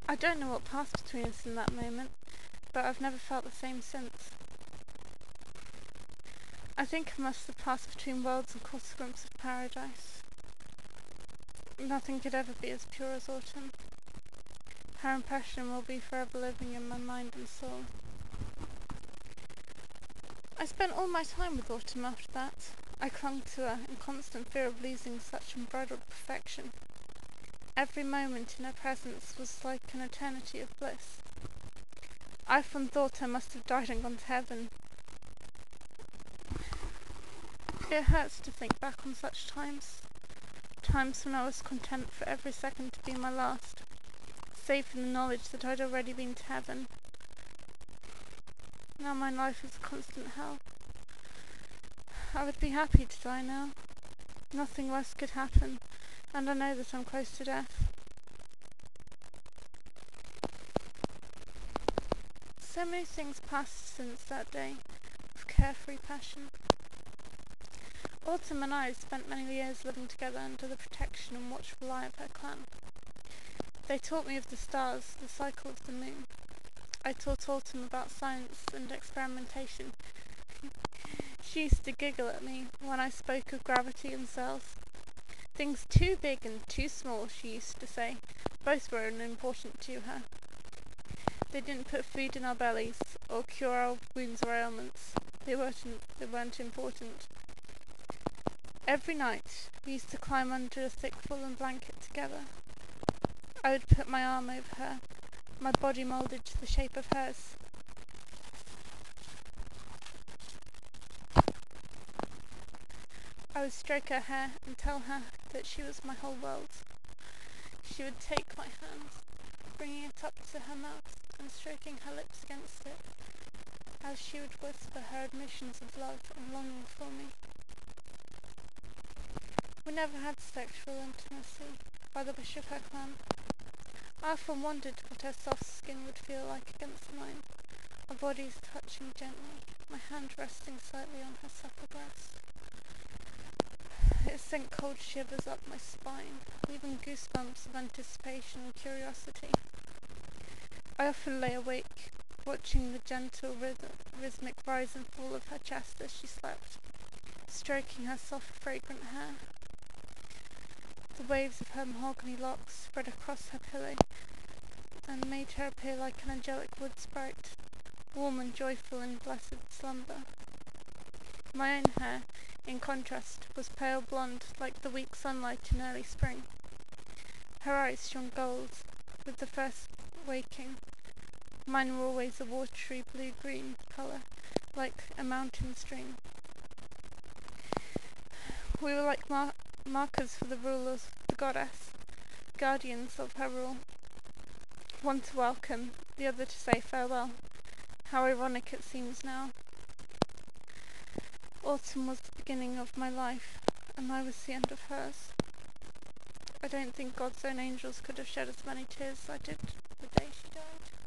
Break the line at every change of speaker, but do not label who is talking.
I don't know what passed between us in that moment, but I've never felt the same since. I think I must have passed between worlds and caught a glimpse of paradise. Nothing could ever be as pure as autumn. Her impression will be forever living in my mind and soul. I spent all my time with autumn after that. I clung to her in constant fear of losing such unbridled perfection. Every moment in her presence was like an eternity of bliss. I often thought I must have died and gone to heaven. It hurts to think back on such times when I was content for every second to be my last, safe in the knowledge that I'd already been to heaven. Now my life is a constant hell. I would be happy to die now. Nothing worse could happen, and I know that I'm close to death. So many things passed since that day of carefree passion. Autumn and I spent many years living together under the protection and watchful eye of her clan. They taught me of the stars, the cycle of the moon. I taught Autumn about science and experimentation. She used to giggle at me when I spoke of gravity and cells. Things too big and too small, she used to say. Both were unimportant to her. They didn't put food in our bellies or cure our wounds or ailments. They weren't important. Every night we used to climb under a thick woolen blanket together. I would put my arm over her, my body moulded to the shape of hers. I would stroke her hair and tell her that she was my whole world. She would take my hand, bringing it up to her mouth and stroking her lips against it, as she would whisper her admissions of love and longing for me. We never had sexual intimacy, by the wish of her clan. I often wondered what her soft skin would feel like against mine, our bodies touching gently, my hand resting slightly on her supple breast. It sent cold shivers up my spine, leaving goosebumps of anticipation and curiosity. I often lay awake, watching the gentle rhythmic rise and fall of her chest as she slept, stroking her soft, fragrant hair. The waves of her mahogany locks spread across her pillow and made her appear like an angelic wood sprite, warm and joyful in blessed slumber. My own hair, in contrast, was pale blonde like the weak sunlight in early spring. Her eyes shone gold with the first waking. Mine were always a watery blue-green colour, like a mountain stream. We were like markers for the rule of the goddess, guardians of her rule. One to welcome, the other to say farewell. How ironic it seems now. Autumn was the beginning of my life, and I was the end of hers. I don't think God's own angels could have shed as many tears as I did the day she died.